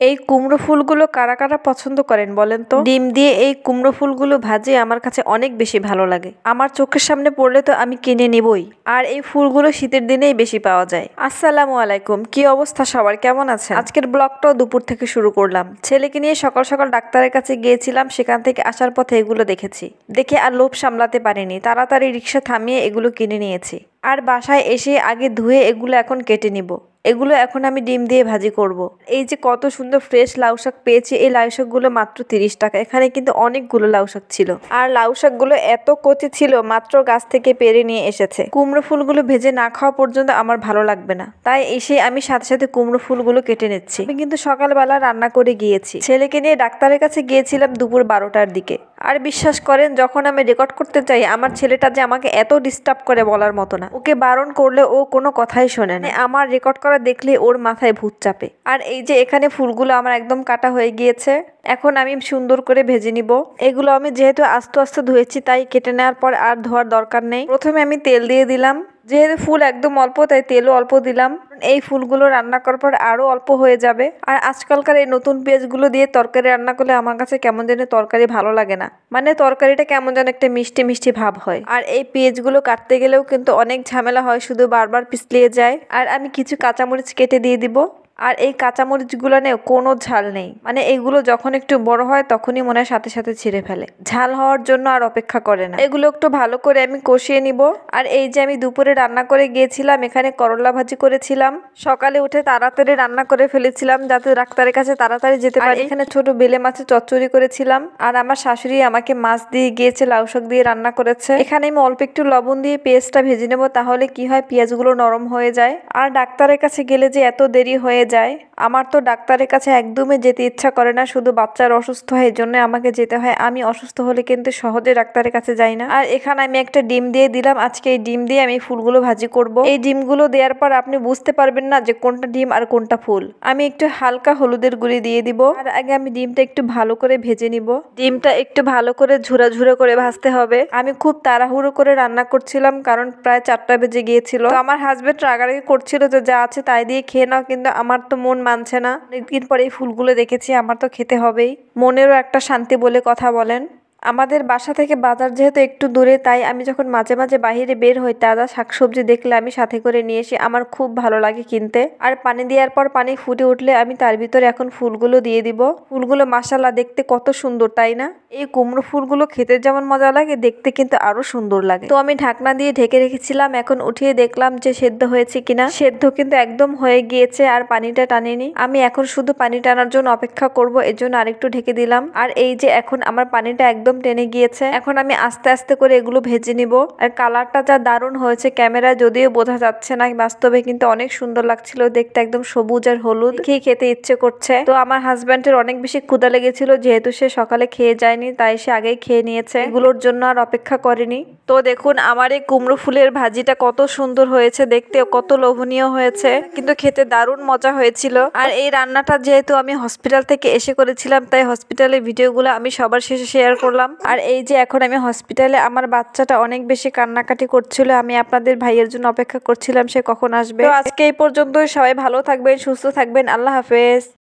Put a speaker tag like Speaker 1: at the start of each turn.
Speaker 1: এই কুমড়ো ফুলগুলো কারা কারা পছন্দ করেন বলেন তো? ডিম দিয়ে এই কুমড়ো ফুলগুলো ভাজি আমার কাছে অনেক বেশি ভালো লাগে। আমার চোখের সামনে পড়লে তো আমি কিনে নেবই। আর এই ফুলগুলো শীতের দিনেই বেশি পাওয়া যায়। আসসালামু আলাইকুম, কি অবস্থা সবার, কেমন আছেন? আজকের ব্লগটাও দুপুর থেকে শুরু করলাম। ছেলেকে নিয়ে সকাল সকাল ডাক্তারের কাছে গিয়েছিলাম, সেখান থেকে আসার পথে এগুলো দেখেছি। দেখে আর লোভ সামলাতে পারিনি, তাড়াতাড়ি রিক্সা থামিয়ে এগুলো কিনে নিয়েছি। আর বাসায় এসে আগে ধুয়ে এগুলো এখন কেটে নিব। এগুলো এখন আমি ডিম দিয়ে ভাজি করব। এই যে কত সুন্দর ফ্রেশ লাউ শাক পেয়েছি, এই লাউ শাকগুলো মাত্র 30 টাকা। এখানে কিন্তু অনেকগুলো লাউ শাক ছিল। আর লাউ শাকগুলো এত কচি ছিল, মাত্র গাছ থেকে পেরে নিয়ে এসেছে। কুমড়ো ফুলগুলো ভেজে না খাওয়া পর্যন্ত আমার ভালো লাগবে না, তাই এসে আমি সাথে সাথে কুমড়ো ফুলগুলো কেটে নিচ্ছি। আমি কিন্তু সকালবেলা রান্না করে গিয়েছি। ছেলেকে নিয়ে ডাক্তারের কাছে গিয়েছিলাম দুপুর 12টার দিকে। আর বিশ্বাস করেন, যখন আমি রেকর্ড করতে চাই, আমার ছেলেটা যে আমাকে এত ডিস্টার্ব করে বলার মতো না। ওকে বারণ করলে ও কোনো কথাই শোনে না। আমার রেকর্ড করা দেখলে ওর মাথায় ভূত চাপে। আর এই যে এখানে ফুলগুলো আমার একদম কাটা হয়ে গিয়েছে, এখন আমি সুন্দর করে ভেজে নিব। এগুলো আমি যেহেতু আস্তে আস্তে ধুয়েছি, তাই কেটে নেওয়ার পর আর ধোয়ার দরকার নেই। প্রথমে আমি তেল দিয়ে দিলাম, যেহেতু ফুল একদম অল্প তাই তেলও অল্প দিলাম। এই ফুলগুলো রান্না করার পর আরো অল্প হয়ে যাবে। আর আজকালকার এই নতুন পেঁয়াজগুলো দিয়ে তরকারি রান্না করলে আমার কাছে কেমন যেন তরকারি ভালো লাগে না, মানে তরকারিটা কেমন যেন একটা মিষ্টি মিষ্টি ভাব হয়। আর এই পেঁয়াজগুলো কাটতে গেলেও কিন্তু অনেক ঝামেলা হয়, শুধু বারবার পিছলিয়ে যায়। আর আমি কিছু কাঁচামরিচ কেটে দিয়ে দিব। আর এই কাঁচামরিচগুলো নিয়ে কোনো ঝাল নেই, মানে এগুলো যখন একটু বড় হয় তখনই মনে হয় সাথে সাথে ছিঁড়ে ফেলে, ঝাল হওয়ার জন্য আর অপেক্ষা করে না। এগুলো একটু ভালো করে আমি কষিয়ে নিব। আর এই যে আমি দুপুরে রান্না করে গিয়েছিলাম, এখানে করলা ভাজি করেছিলাম। সকালে উঠে তাড়াতাড়ি রান্না করে ফেলেছিলাম যাতে ডাক্তারের কাছে তাড়াতাড়ি যেতে পারি। এখানে ছোট বেলে মাছের চচ্চড়ি করেছিলাম। আর আমার শাশুড়ি আমাকে মাছ দিয়ে গিয়েছে, লাউ শাক দিয়ে রান্না করেছে। এখানে আমি অল্প একটু লবণ দিয়ে পেঁয়াজটা ভেজে নেব, তাহলে কি হয় পেঁয়াজগুলো নরম হয়ে যায়। আর ডাক্তারের কাছে গেলে যে এত দেরি হয়ে যায়, আমার তো ডাক্তারের কাছে একদমই যেতে ইচ্ছা করে না। শুধু বাচ্চার অসুস্থ হয়, এই জন্য আমাকে যেতে হয়। আমি অসুস্থ হলে কিন্তু সহজে ডাক্তারের কাছে যাই না। আর এখানে আমি একটা ডিম দিয়ে দিলাম। আজকে এই ডিম দিয়ে আমি ফুলগুলো ভাজি করব। এই ডিমগুলো দেওয়ার পর আপনি বুঝতে পারবেন না যে কোনটা ডিম আর কোনটা ফুল। আমি একটু হালকা হলুদের গুঁড়ি দিয়ে দিব। আর আগে আমি ডিমটা একটু ভালো করে ভেজে নিব। ডিমটা একটু ভালো করে ঝুরা ঝুরা করে ভাজতে হবে। আমি খুব তাড়াহুড়ো করে রান্না করছিলাম, কারণ প্রায় 4টা বেজে গিয়েছিল। তো আমার হাজবেন্ড রাগারাগি করছিল যে যা আছে তাই দিয়ে খেয়ে নাও, কিন্তু আমার তো মন মানছে না। অনেকদিন পরে এই ফুলগুলো দেখেছি, আমার তো খেতে হবেই। মনেরও একটা শান্তি বলে কথা বলেন। আমাদের বাসা থেকে বাজার যেহেতু একটু দূরে, তাই আমি যখন মাঝে মাঝে বাইরে বের হই, তাজা শাকসবজি দেখলে আমি সাথে করে নিয়ে এসে আমার খুব ভালো লাগে কিনতে। আর পানি দেওয়ার পর পানি ফুটে উঠলে আমি তার ভিতরে এখন ফুলগুলো দিয়ে দিব। ফুলগুলো মাশাআল্লাহ দেখতে কত সুন্দর, তাই না? এই কুমড়ো ফুলগুলো খেতে যেমন মজা লাগে, দেখতে কিন্তু আরো সুন্দর লাগে। তো আমি ঢাকনা দিয়ে ঢেকে রেখেছিলাম, এখন উঠিয়ে দেখলাম যে সেদ্ধ হয়েছে কিনা। সেদ্ধ কিন্তু একদম হয়ে গিয়েছে, আর পানিটা টানেনি। আমি এখন শুধু পানি টানার জন্য অপেক্ষা করব, এর জন্য আরেকটু ঢেকে দিলাম। আর এই যে এখন আমার পানিটা একদম টেনে গিয়েছে। এখন আমি আস্তে আস্তে করে এগুলো ভেজে নিব। আর কালারটা যা দারুণ হয়েছে, ক্যামেরায় যদিও বোঝা যাচ্ছে না, বাস্তবে কিন্তু অনেক সুন্দর লাগছিল দেখতে, একদম সবুজ আর হলুদ। খেতে ইচ্ছে করছে। তো আমার হাজব্যান্ডের অনেক বেশি ক্ষুধা লেগেছিল, যেহেতু সে সকালে খেয়ে যায়নি, তাই সে আগেই খেয়ে নিয়েছে, এগুলোর জন্য আর অপেক্ষা করেনি। তো দেখুন আমার এই কুমড়ো ফুলের ভাজিটা কত সুন্দর হয়েছে দেখতে, কত লোভনীয় হয়েছে, কিন্তু খেতে দারুণ মজা হয়েছিল। আর এই রান্নাটা যেহেতু আমি হসপিটাল থেকে এসে করেছিলাম, তাই হসপিটালের ভিডিওগুলো আমি সবার শেষে শেয়ার করলাম। আর এই যে এখন আমি হসপিটালে, আমার বাচ্চাটা অনেক বেশি কান্নাকাটি করছিল, আমি আপনাদের ভাইয়ের জন্য অপেক্ষা করছিলাম সে কখন আসবে। তো আজকে এই পর্যন্তই। সবাই ভালো থাকবেন, সুস্থ থাকবেন। আল্লাহ হাফেজ।